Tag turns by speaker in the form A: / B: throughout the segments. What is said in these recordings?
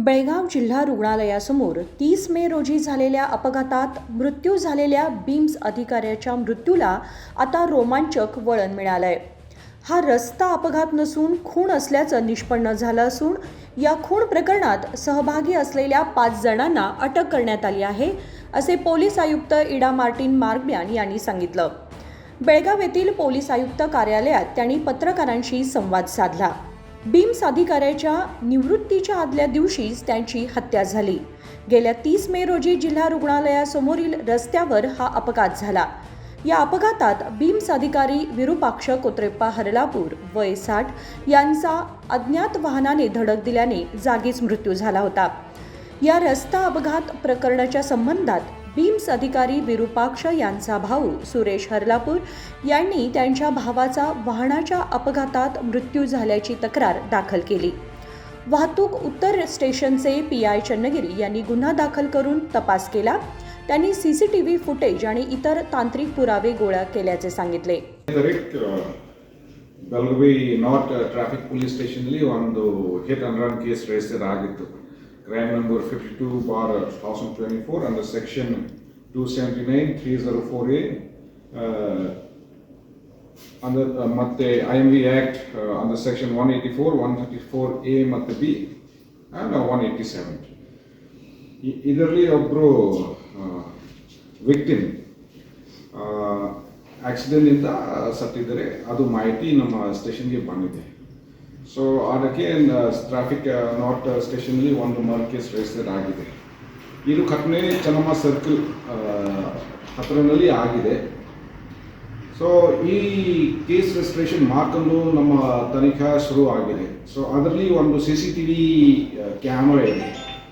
A: बेळगाव जिल्हा रुग्णालयासमोर 30 मे रोजी झालेल्या अपघातात मृत्यू झालेल्या बीम्स अधिकाऱ्याच्या मृत्यूला आता रोमांचक वळण मिळालंय. हा रस्ता अपघात नसून खून असल्याचं निष्पन्न झालं असून या खून प्रकरणात सहभागी असलेल्या 5 जणांना अटक करण्यात आली आहे, असे पोलीस आयुक्त इडा मार्टिन मार्ग्यान यांनी सांगितलं. बेळगाव येथील पोलीस आयुक्त कार्यालयात त्यांनी पत्रकारांशी संवाद साधला. बीम्स अधिकाऱ्याच्या निवृत्तीच्या आदल्या दिवशीच त्यांची हत्या झाली. गेल्या 30 मे रोजी जिल्हा रुग्णालयासमोरील रस्त्यावर हा अपघात झाला. या अपघातात बीम्स अधिकारी विरूपाक्ष कोत्रेप्पा हरलापूर वय 60 यांचा अज्ञात वाहनाने धडक दिल्याने जागीच मृत्यू झाला होता. या रस्ता अपघात प्रकरणाच्या संबंधात बीम्स अधिकारी विरूपाक्ष यांचा भाऊ सुरेश हरलापूर यांनी त्यांच्या भावाचा वाहनाच्या अपघातात मृत्यू झाल्याची तक्रार दाखल केली. वाहतूक उत्तर स्टेशनचे PI चन्नगिरी यांनी गुन्हा दाखल करून तपास केला. त्यांनी CCTV फुटेज आणि इतर तांत्रिक पुरावे गोळा केल्याचे सांगितले.
B: ಬೆಳಗಾವಿ ನಾರ್ತ್ ಟ್ರಾಫಿಕ್ ಪೊಲೀಸ್ ಸ್ಟೇಷನ್ನಲ್ಲಿ ಒಂದು hit and run case register ಆಗಿತ್ತು. Crime number 52/2024 under section 279/304A under ಮತ್ತೆ IMV act under section 184, 134A ಮತ್ತು B and 187. ಇದರಲ್ಲಿ ಒಬ್ಬರು ವಿಕ್ಟಿಮ್ ಆಕ್ಸಿಡೆಂಟಿಂದ ಸತ್ತಿದ್ದಾರೆ. ಅದು ಮಾಹಿತಿ ನಮ್ಮ ಸ್ಟೇಷನ್ಗೆ ಬಂದಿದೆ. ಸೊ ಅದಕ್ಕೆ ಟ್ರಾಫಿಕ್ ನಾರ್ತ್ ಸ್ಟೇಷನ್ನಲ್ಲಿ ಒಂದು ಮರ್ಡರ್ ಕೇಸ್ ರಿಜಿಸ್ಟರ್ ಆಗಿದೆ. ಇದು ಘಟನೆ ಚೆನ್ನಮ್ಮ ಸರ್ಕಲ್ ಹತ್ತಿರನಲ್ಲಿ ಆಗಿದೆ. ಸೊ ಈ ಕೇಸ್ ರಿಜಿಸ್ಟ್ರೇಷನ್ ಮಾಡ್ಕೊಂಡು ನಮ್ಮ ತನಿಖಾ ಶುರು ಆಗಿದೆ. ಸೊ ಅದರಲ್ಲಿ ಒಂದು CCTV ಕ್ಯಾಮರಾ ಇದೆ.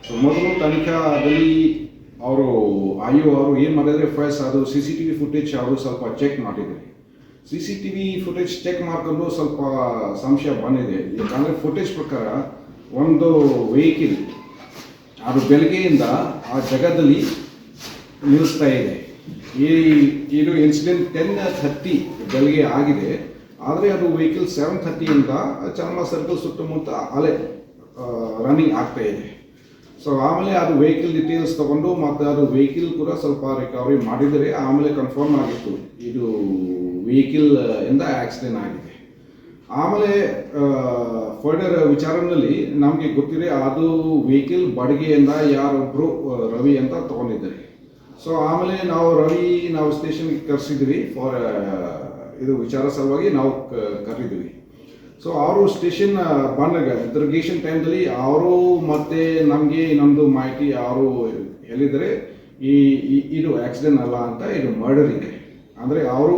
B: ಸೊ ಮೊದಲು ತನಿಖಾದಲ್ಲಿ ಅವರು ಏನು ಮಾಡಿದರೆ ಫಸ್ಟ್ ಅದು CCTV ಫುಟೇಜ್ ಅವರು ಸ್ವಲ್ಪ ಚೆಕ್ ಮಾಡಿದ್ದಾರೆ. CCTV ಫುಟೇಜ್ ಚೆಕ್ ಮಾಡ್ಕೊಂಡು ಸ್ವಲ್ಪ ಸಂಶಯ ಬಂದಿದೆ. ಯಾಕಂದರೆ ಫುಟೇಜ್ ಪ್ರಕಾರ ಒಂದು ವೆಹಿಕಲ್ ಅದು ಬೆಳಗ್ಗೆಯಿಂದ ಆ ಜಾಗದಲ್ಲಿ ನಿಲ್ಲಿಸ್ತಾ ಇದೆ. ಇದು ಇನ್ಸಿಡೆಂಟ್ 10:30 ಬೆಳಗ್ಗೆ ಆಗಿದೆ. ಆದರೆ ಅದು ವೆಹಿಕಲ್ 7:30 ಚೆನ್ನಮ್ಮ ಸರ್ಕಲ್ ಸುತ್ತಮುತ್ತ ಅಲೆ ರನ್ನಿಂಗ್ ಆಗ್ತಾ ಇದೆ. ಸೊ ಆಮೇಲೆ ಅದು ವೆಹಿಕಲ್ ಡೀಟೇಲ್ಸ್ ತಗೊಂಡು ಮತ್ತು ಅದು ವೆಹಿಕಲ್ ಕೂಡ ಸ್ವಲ್ಪ ರಿಕವರಿ ಮಾಡಿದರೆ ಆಮೇಲೆ ಕನ್ಫರ್ಮ್ ಆಗಿತ್ತು ಇದು ವೆಹಿಕಲ್ ಇಂದ ಆಕ್ಸಿಡೆಂಟ್ ಆಗಿದೆ. ಆಮೇಲೆ ಫರ್ದರ್ ವಿಚಾರಣೆಯಲ್ಲಿ ನಮಗೆ ಗೊತ್ತಿದೆ ಅದು ವೆಹಿಕಲ್ ಬಾಡಿಗೆಯಿಂದ ಯಾರೊಬ್ಬರು ರವಿ ಅಂತ ತಗೊಂಡಿದ್ದಾರೆ. ಸೊ ಆಮೇಲೆ ನಾವು ಸ್ಟೇಷನ್ಗೆ ಕರೆಸಿದ್ವಿ ಫಾರ್ ಇದು ವಿಚಾರ ಸಲುವಾಗಿ ನಾವು ಕರೆದಿದ್ವಿ. ಸೊ ಅವರು ಸ್ಟೇಷನ್ ಬಂದಾಗ ಇಂಟರ್ಗೇಷನ್ ಟೈಮ್ದಲ್ಲಿ ಅವರು ಮತ್ತೆ ನಮಗೆ ಇನ್ನೊಂದು ಮಾಹಿತಿ ಅವರು ಹೇಳಿದರೆ ಇದು ಆಕ್ಸಿಡೆಂಟ್ ಅಲ್ಲ ಅಂತ, ಇದು ಮರ್ಡರ್ ಇದೆ. ಅಂದರೆ ಅವರು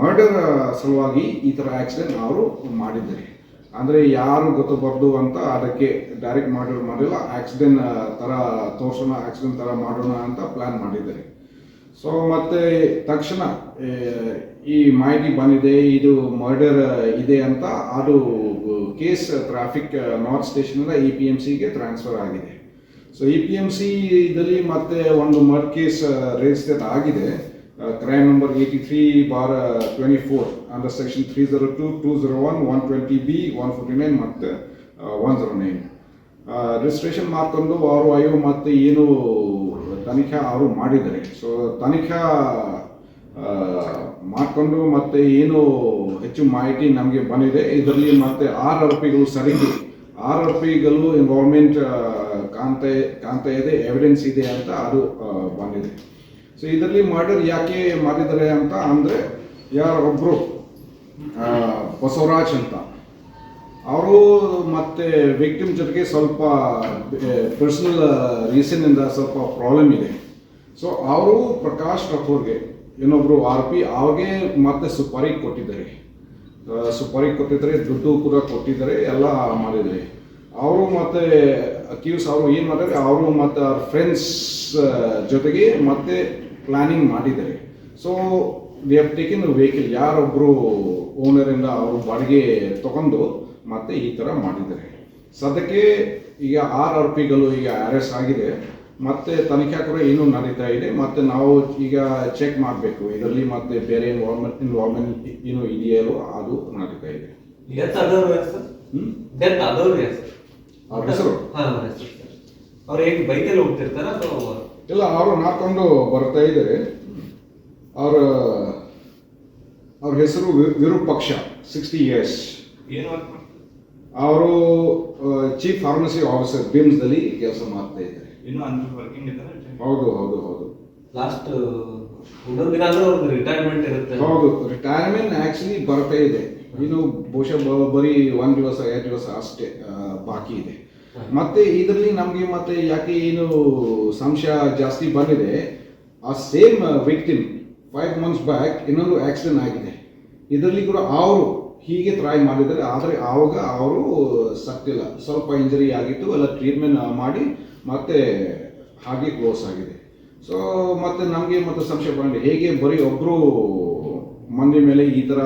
B: ಮರ್ಡರ್ ಸಲುವಾಗಿ ಈ ಥರ ಆಕ್ಸಿಡೆಂಟ್ ಅವರು ಮಾಡಿದ್ದಾರೆ. ಅಂದರೆ ಯಾರು ಗೊತ್ತಬಾರ್ದು ಅಂತ ಅದಕ್ಕೆ ಡೈರೆಕ್ಟ್ ಮಾಡಿಲ್ಲ, ಆಕ್ಸಿಡೆಂಟ್ ಥರ ತೋರ್ಸೋಣ, ಆಕ್ಸಿಡೆಂಟ್ ಥರ ಮಾಡೋಣ ಅಂತ ಪ್ಲ್ಯಾನ್ ಮಾಡಿದ್ದಾರೆ. ಸೊ ಮತ್ತೆ ತಕ್ಷಣ ಈ ಮಾಹಿತಿ ಬಂದಿದೆ ಇದು ಮರ್ಡರ್ ಇದೆ ಅಂತ, ಅದು ಕೇಸ್ ಟ್ರಾಫಿಕ್ ನಾರ್ತ್ ಸ್ಟೇಷನಿಂದ EPMCಗೆ ಟ್ರಾನ್ಸ್ಫರ್ ಆಗಿದೆ. ಸೊ EPMC ಇದರಲ್ಲಿ ಮತ್ತೆ ಒಂದು ಮರ್ಡರ್ ಕೇಸ್ ರಿಜಿಸ್ಟರ್ ಆಗಿದೆ. Crime number 83/24 under section 302, 201, 120B, 149 ಮತ್ತು 109 ರಿಜಿಸ್ಟ್ರೇಷನ್ ಮಾಡ್ಕೊಂಡು ಅವರು ಮತ್ತು ಏನು ತನಿಖಾ ಅವರು ಮಾಡಿದ್ದಾರೆ. ಸೊ ತನಿಖಾ ಮಾಡಿಕೊಂಡು ಮತ್ತೆ ಏನು ಹೆಚ್ಚು ಮಾಹಿತಿ ನಮಗೆ ಬಂದಿದೆ. ಇದರಲ್ಲಿ ಮತ್ತೆ 6 ಆರೋಪಿಗಳು ಸರಿಗೆ 6 ಆರೋಪಿಗಳು ಇನ್ವಾಲ್ವ್ಮೆಂಟ್ ಕಾಣ್ತಾ ಇದೆ, ಎವಿಡೆನ್ಸ್ ಇದೆ ಅಂತ ಅದು ಬಂದಿದೆ. ಸೊ ಇದರಲ್ಲಿ ಮರ್ಡರ್ ಯಾಕೆ ಮಾಡಿದ್ದಾರೆ ಅಂತ ಅಂದರೆ ಯಾರೊಬ್ಬರು ಬಸವರಾಜ್ ಅಂತ ಅವರು ಮತ್ತೆ ವಿಕ್ಟಿಮ್ ಜೊತೆಗೆ ಸ್ವಲ್ಪ ಪರ್ಸನಲ್ ರೀಸನ್ನಿಂದ ಸ್ವಲ್ಪ ಪ್ರಾಬ್ಲಮ್ ಇದೆ. ಸೊ ಅವರು ಪ್ರಕಾಶ್ ರಾಥೋರ್ಗೆ ಇನ್ನೊಬ್ಬರು ಆರೋಪಿ ಅವ್ರಿಗೆ ಮತ್ತೆ ಸುಪಾರಿ ಕೊಟ್ಟಿದ್ದಾರೆ, ದುಡ್ಡು ಕೂಡ ಕೊಟ್ಟಿದ್ದಾರೆ, ಎಲ್ಲ ಮಾಡಿದ್ದಾರೆ. ಅವರು ಮತ್ತೆ ಅಕ್ಯೂಸ್ ಅವರು ಏನು ಮಾಡಿದ್ದಾರೆ, ಅವರು ಮತ್ತು ಅವ್ರ ಫ್ರೆಂಡ್ಸ್ ಜೊತೆಗೆ ಮತ್ತೆ ಪ್ಲಾನಿಂಗ್ ಮಾಡಿದ್ದಾರೆ. So they have taken vehicle, ಯಾರೊಬ್ಬರು ಓನರಿಂದ ಅವರು ಬಾಡಿಗೆ ತಗೊಂಡು ಮತ್ತೆ ಈ ಥರ ಮಾಡಿದ್ದಾರೆ. ಸದ್ಯಕ್ಕೆ ಈಗ 6 ಆರೋಪಿಗಳು ಈಗ ಅರೆಸ್ಟ್ ಆಗಿದೆ. ಮತ್ತೆ ತನಿಖೆ ಕೂಡ ಇನ್ನೂ ನಡೀತಾ ಇದೆ. ಮತ್ತೆ ನಾವು ಈಗ ಚೆಕ್ ಮಾಡಬೇಕು ಇದರಲ್ಲಿ ಮತ್ತೆ ಬೇರೆ ಇನ್ವಾಲ್ವ್ಮೆಂಟ್ ಏನು ಇದೆಯೋ ಅದು ನಡೀತಾ ಇದೆ. ಅವ್ರ ಹೆಸರು
C: ಅವ್ರು ಹೇಗೆ ಬೈಕಲ್ಲಿ ಹೋಗ್ತಿರ್ತಾರ ಅಥವಾ
B: ಇಲ್ಲ, ಅವರು ನಾಡ್ಕೊಂಡು ಬರ್ತಾ ಇದ್ದಾರೆ. ಅವ್ರ ಹೆಸರು ವಿರೂಪಾಕ್ಷ, 60 years.
C: ಏನು ವರ್ಕ್ ಮಾಡ್ತಾರೆ?
B: ಅವರು ಚೀಫ್ ಫಾರ್ಮಸಿ ಆಫೀಸರ್ ಬಿಮ್ಸ್ದಲ್ಲಿ ಕೆಲಸ ಮಾಡ್ತಾ ಇದ್ದಾರೆ.
C: ಇನ್ನೂ ಅಂದ್ರೆ ವರ್ಕಿಂಗ್ ಇದ್ದಾರೆ?
B: ಹೌದು.
C: ಲಾಸ್ಟ್ ಇನ್ನೊಂದು ದಿನ ಆದ್ರೂ ಅವ್ರದ್ದು ರಿಟೈರ್ಮೆಂಟ್ ಇರುತ್ತೆ.
B: ಹೌದು, ರಿಟೈರ್ಮೆಂಟ್ ಆಕ್ಚುಲಿ ಬರ್ತಾ ಇದೆ. ಇನ್ನು ಬಹುಶಃ ಬರೀ 1 ದಿವಸ 2 ದಿವಸ ಅಷ್ಟೇ ಬಾಕಿ ಇದೆ. ಮತ್ತೆ ಇದರಲ್ಲಿ ನಮಗೆ ಮತ್ತೆ ಯಾಕೆ ಏನು ಸಂಶಯ ಜಾಸ್ತಿ ಬಂದಿದೆ, ಆ ಸೇಮ್ ವಿಕ್ಟಿಮ್ 5 months ಬ್ಯಾಕ್ ಇನ್ನೊಂದು ಆಕ್ಸಿಡೆಂಟ್ ಆಗಿದೆ. ಇದರಲ್ಲಿ ಕೂಡ ಅವರು ಹೀಗೆ ಟ್ರೈ ಮಾಡಿದ್ದಾರೆ, ಆದರೆ ಆವಾಗ ಅವರು ಸತ್ತಿಲ್ಲ, ಸ್ವಲ್ಪ ಇಂಜರಿ ಆಗಿತ್ತು, ಎಲ್ಲ ಟ್ರೀಟ್ಮೆಂಟ್ ಮಾಡಿ ಮತ್ತೆ ಹಾಗೆ ಕ್ಲೋಸ್ ಆಗಿದೆ. ಸೊ ಮತ್ತೆ ನಮಗೆ ಮತ್ತೆ ಸಂಶಯ ಬಂದಿದೆ, ಹೇಗೆ ಬರೀ ಒಬ್ಬರು ಮಂದಿ ಮೇಲೆ ಈ ಥರ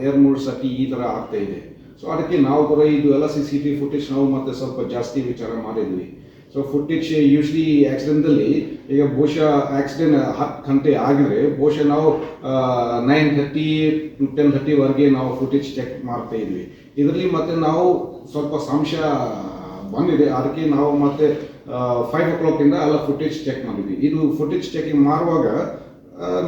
B: 2-3 ಸತಿ ಈ ಥರ ಆಗ್ತಾ ಇದೆ. ಸೊ ಅದಕ್ಕೆ ನಾವು ಕೂಡ ಇದು ಎಲ್ಲ CCTV ಫುಟೇಜ್ ನಾವು ಮತ್ತೆ ಸ್ವಲ್ಪ ಜಾಸ್ತಿ ವಿಚಾರ ಮಾಡಿದ್ವಿ. ಸೊ ಫುಟೇಜ್ ಯೂಶ್ವಲಿ ಆಕ್ಸಿಡೆಂಟಲ್ಲಿ ಈಗ ಬಹುಶಃ ಆಕ್ಸಿಡೆಂಟ್ 10 ಗಂಟೆ ಆಗಿದ್ರೆ ಬಹುಶಃ ನಾವು 9:30 to 10:30ವರೆಗೆ ನಾವು ಫುಟೇಜ್ ಚೆಕ್ ಮಾಡ್ತಾ ಇದ್ವಿ. ಇದರಲ್ಲಿ ಮತ್ತೆ ನಾವು ಸ್ವಲ್ಪ ಸಂಶಯ ಬಂದಿದೆ, ಅದಕ್ಕೆ ನಾವು ಮತ್ತೆ 5 o'clock ಇಂದ ಎಲ್ಲ ಫುಟೇಜ್ ಚೆಕ್ ಮಾಡಿದ್ವಿ. ಇದು ಫುಟೇಜ್ ಚೆಕಿಂಗ್ ಮಾಡುವಾಗ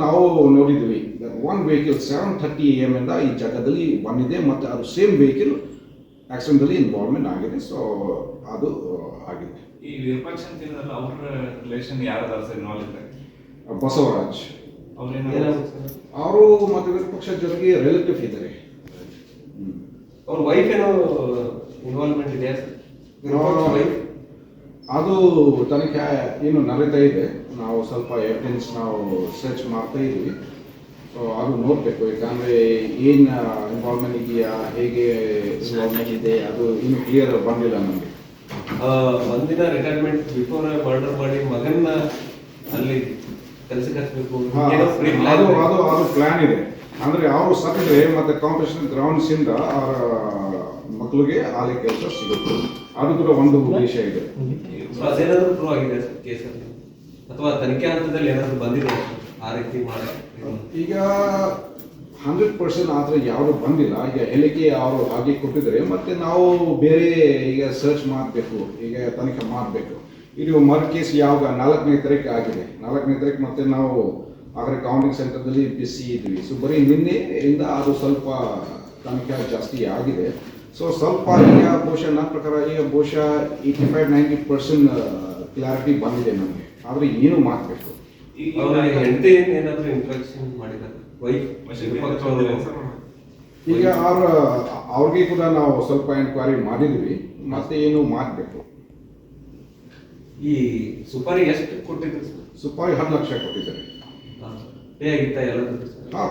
B: ನಾವು ನೋಡಿದ್ವಿ, ಒಂದು ವೆಹಿಕಲ್ 7:30 AM ಇಂದ ಈ ಜಾಗದಲ್ಲಿ ಬಂದಿದೆ, ಮತ್ತು ಅದು ಸೇಮ್ ವೆಹಿಕಲ್ ಆಕ್ಸಿಡೆಂಟಲ್ಲಿ ಇನ್ವಾಲ್ವ್ಮೆಂಟ್ ಆಗಿದೆ. ಸೊ ಅದು ಆಗಿದೆ.
C: ಈ ವಿರೂಪಾಕ್ಷ ಅಂತ ಹೇಳಿದ್ರಲ್ಲ, ಅವ್ರ ರಿಲೇಷನ್ ಯಾರಾದ್ರೂ ಸರ್ ಇನ್ವಾಲ್ವ್ ಇದ್ದಾರೆ?
B: ಬಸವರಾಜ್ ಅವರು ಮತ್ತು ವಿರೂಪಾಕ್ಷ ಜೊತೆಗೆ ರಿಲೇಟಿವ್ ಇದ್ದಾರೆ.
C: ಅವ್ರ ವೈಫ್ ಏನೋ ಇನ್ವಾಲ್ವ್ಮೆಂಟ್ ಇದೆಯಾ ಸರ್? ವಿರೂಪಾಕ್ಷ ವೈಫ್
B: ಅದು ತನಿಖೆ ಏನು ನಡೀತಾ ಇದೆ. ನಾವು ಸ್ವಲ್ಪ ಎವಿಡೆನ್ಸ್ ನಾವು ಸರ್ಚ್ ಮಾಡ್ತಾ ಇದ್ವಿ. ಸೊ ಅದು ನೋಡಬೇಕು, ಯಾಕಂದರೆ ಏನು ಇನ್ವಾಲ್ವ್ಮೆಂಟ್ ಇದೆಯಾ, ಹೇಗೆ ಇನ್ವಾಲ್ವ್ಮೆಂಟ್ ಇದೆ, ಅದು ಇನ್ನೂ ಕ್ಲಿಯರ್ ಬಂದಿಲ್ಲ ನಮಗೆ.
C: ಒಂದಿನ ರಿಟೈರ್ಮೆಂಟ್ ಬಿಫೋರ್ ಮರ್ಡರ್ ಮಾಡಿ ಮಗನ್ನ ಅಲ್ಲಿ ಕೆಲಸಕ್ಕೆ ಹಚ್ಚಬೇಕು,
B: ಅದು ಪ್ಲಾನ್ ಇದೆ. ಅಂದರೆ ಅವರು ಸತ್ತಿದ್ರೆ ಮತ್ತೆ ಕಾಂಪಿಟೇಷನ್ ಗ್ರೌಂಡ್ಸ್ ಇಂದ ಅವರ ಮಕ್ಕಳಿಗೆ ಆಲೆ ಕೆಲಸ ಸಿಗುತ್ತೆ, ಅದು ಕೂಡ ಒಂದು ಉದ್ದೇಶ ಇದೆ.
C: ಅದೇನಾದ್ರೂ ಪ್ರೂವ್ ಆಗಿದೆ ಸರ್ ಕೇಸಲ್ಲಿ, ಅಥವಾ ತನಿಖೆ ಹಂತದಲ್ಲಿ ಏನಾದ್ರು ಬಂದಿದೆ ಆ ರೀತಿ ಮಾಡಿ?
B: ಈಗ 100% ಆದರೆ ಯಾವುದು ಬಂದಿಲ್ಲ. ಈಗ ಹೇಳಿಕೆ ಅವರು ಹಾಗೆ ಕೊಟ್ಟಿದ್ದಾರೆ, ಮತ್ತೆ ನಾವು ಬೇರೆ ಈಗ ಸರ್ಚ್ ಮಾಡಬೇಕು, ಈಗ ತನಿಖೆ ಮಾಡಬೇಕು. ಇದು ಮರ್ಡರ್ ಕೇಸ್ ಯಾವಾಗ 4ನೇ ತಾರೀಕು ಆಗಿದೆ. 4ನೇ ತಾರೀಕು ಮತ್ತೆ ನಾವು ಆಗಲೇ ಕೌಂಟಿಂಗ್ ಸೆಂಟರ್ದಲ್ಲಿ ಬಿಸಿ ಇದ್ವಿ. ಸೊ ಬರೀ ನಿನ್ನೆಯಿಂದ ಅದು ಸ್ವಲ್ಪ ತನಿಖೆ ಜಾಸ್ತಿ ಆಗಿದೆ. ಸೊ ಸ್ವಲ್ಪ ಈಗ ಬಹುಶಃ ನನ್ನ ಪ್ರಕಾರ ಈಗ ಬಹುಶಃ 85-90% ಕ್ಲಾರಿಟಿ ಬಂದಿದೆ ನಮಗೆ, ಆದರೆ ಏನು ಮಾಡಬೇಕು.
C: ಹೆಂಡತಿ ಏನಾದರೂ ಇಂಟ್ರಾಕ್ಷನ್ ಮಾಡಿದ್ದಾರೆ
B: ಈಗ ಅವ್ರಿಗೆ ಕೂಡ ನಾವು ಸ್ವಲ್ಪ ಎನ್ಕ್ವೈರಿ ಮಾಡಿದ್ವಿ, ಮತ್ತೆ ಏನು ಮಾಡಬೇಕು.
C: ಈ ಸುಪಾರಿ ಎಷ್ಟು ಕೊಟ್ಟಿದ್ರು ಸರ್?
B: ಸುಪಾರಿ 10 ಲಕ್ಷ ಕೊಟ್ಟಿದ್ದಾರೆ.
C: ಪೇ ಆಗಿತ್ತಾ ಎಲ್ಲ?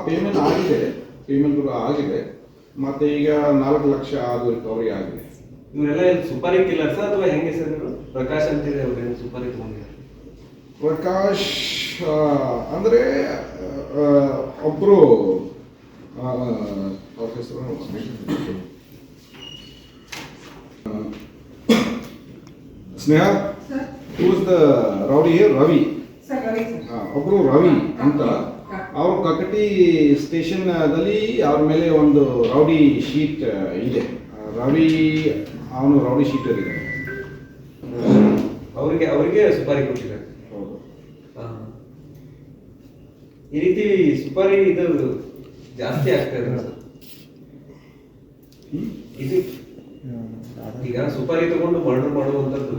B: ಪೇಮೆಂಟ್ ಆಗಿದೆ, ಪೇಮೆಂಟ್ ಕೂಡ ಆಗಿದೆ, ಮತ್ತೆ ಈಗ 4 ಲಕ್ಷ ಅದು ರಿಕವರಿ ಆಗಿದೆ.
C: ಇವರೆಲ್ಲ ಸುಪಾರಿ ಕಿಲ್ಲರ್ಸ್ ಅಥವಾ ಹೆಂಗೆ ಸರ್ ಇವರು? ಪ್ರಕಾಶ್ ಅಂತಿದೆ, ಅವ್ರೇನು ಸುಪಾರಿ ತಗೊಂಡಿದ್ದಾರೆ?
B: ಪ್ರಕಾಶ್ ಅಂದರೆ ಒಬ್ಬರು ಅವ್ರ ಹೆಸರು ಸ್ನೇಹ, ಹೂಸ್ ದ ರೌಡಿ ರವಿ, ಒಬ್ಬರು ರವಿ ಅಂತ. ಅವರು ಕಕಟಿ ಸ್ಟೇಷನ್ದಲ್ಲಿ ಅವ್ರ ಮೇಲೆ ಒಂದು ರೌಡಿ ಶೀಟ್ ಇದೆ. ರವಿ ಅವನು ರೌಡಿ ಶೀಟರ್ ಇದೆ.
C: ಅವರಿಗೆ ಸುಪಾರಿ ಕೊಟ್ಟಿದ್ದಾರೆ. ಈ ರೀತಿ ಸುಪಾರಿ ಇದು ಜಾಸ್ತಿ ಆಗ್ತಾ ಇದೆ ಸರ್. ಇದು ಈಗ ಸುಪಾರಿ ತಗೊಂಡು ಮರ್ಡರ್ ಮಾಡುವಂಥದ್ದು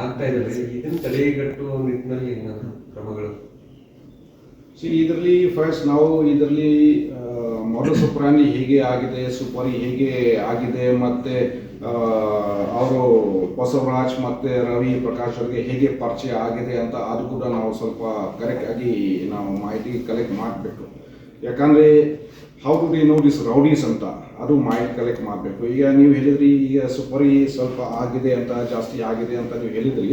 C: ಆಗ್ತಾ ಇದ್ದಾರೆ. ಇದನ್ನು ತಡೆಗಟ್ಟುವ ನಿಟ್ಟಿನಲ್ಲಿ ಏನಾದ್ರು ಕ್ರಮಗಳು?
B: ಇದರಲ್ಲಿ ಫಸ್ಟ್ ನಾವು ಇದರಲ್ಲಿ ಮೊದಲು ಸುಪ್ರಾಣಿ ಹೇಗೆ ಆಗಿದೆ, ಸುಪಾರಿ ಹೇಗೆ ಆಗಿದೆ, ಮತ್ತೆ ಅವರು ಬಸವರಾಜ್ ಮತ್ತೆ ರವಿ ಪ್ರಕಾಶ್ ಅವರಿಗೆ ಹೇಗೆ ಪರಿಚಯ ಆಗಿದೆ ಅಂತ ಅದು ಕೂಡ ನಾವು ಸ್ವಲ್ಪ ಕರೆಕ್ಟ್ ಆಗಿ ನಾವು ಮಾಹಿತಿ ಕಲೆಕ್ಟ್ ಮಾಡಬೇಕು. ಯಾಕಂದರೆ ಹೌ ಟು ಡಿ ನೋ ದಿಸ್ ರೌಡೀಸ್ ಅಂತ ಅದು ಮಾಹಿತಿ ಕಲೆಕ್ಟ್ ಮಾಡಬೇಕು. ಈಗ ನೀವು ಹೇಳಿದ್ರಿ, ಈಗ ಸುಪಾರಿ ಸ್ವಲ್ಪ ಆಗಿದೆ ಅಂತ, ಜಾಸ್ತಿ ಆಗಿದೆ ಅಂತ ನೀವು ಹೇಳಿದ್ರಿ.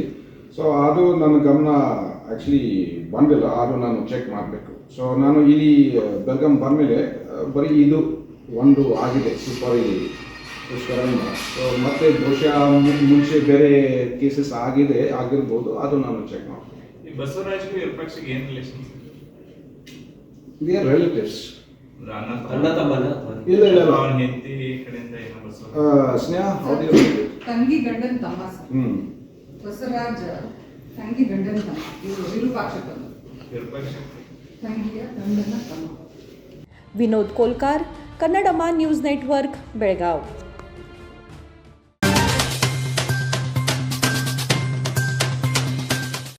B: ಸೊ ಅದು ನನ್ನ ಗಮನ ಆ್ಯಕ್ಚುಲಿ ಬಂದಿಲ್ಲ, ಅದು ನಾನು ಚೆಕ್ ಮಾಡಬೇಕು. ಸೊ ನಾನು ಇಲ್ಲಿ ಬೆಳಗಾಂ ಬಂದಮೇಲೆ ಬರೀ ಇದು ಒಂದು ಆಗಿದೆ ಸುಪಾರಿ ಪುಷ್ಕರಣಿಂದ. ಸೊ ಮತ್ತೆ ಬಹುಶಃ ಮುಂಚೆ ಬೇರೆ ಕೇಸಸ್ ಆಗಿರ್ಬೋದು, ಅದು ನಾನು ಚೆಕ್ ಮಾಡ್ತೀನಿ.
C: ಬಸವರಾಜ್ಗೆ ವಿರೂಪಾಕ್ಷಗೆ ಏನು ರಿಲೇಷನ್?
B: They are relatives.
C: ಅಣ್ಣ ತಮ್ಮನ?
B: ಇಲ್ಲ
C: ಅವನ ಹೆಂಡತಿ ಕಡೆಯಿಂದ ಏನೋ ಬಸವರಾಜ್
B: ಸ್ನೇಹ
D: ತಂಗಿ ಗಂಡನ ತಮ್ಮ ಸರ್. ಬಸವರಾಜ ತಂಗಿ ಗಂಡನ ತಮ್ಮ, ಇವರು ವಿರೂಪಾಕ್ಷಕರು ತಂಗಿಯ ಗಂಡನ ತಮ್ಮ.
A: विनोद कोलकार, कन्नडमा न्यूज नेटवर्क, बेळगाव.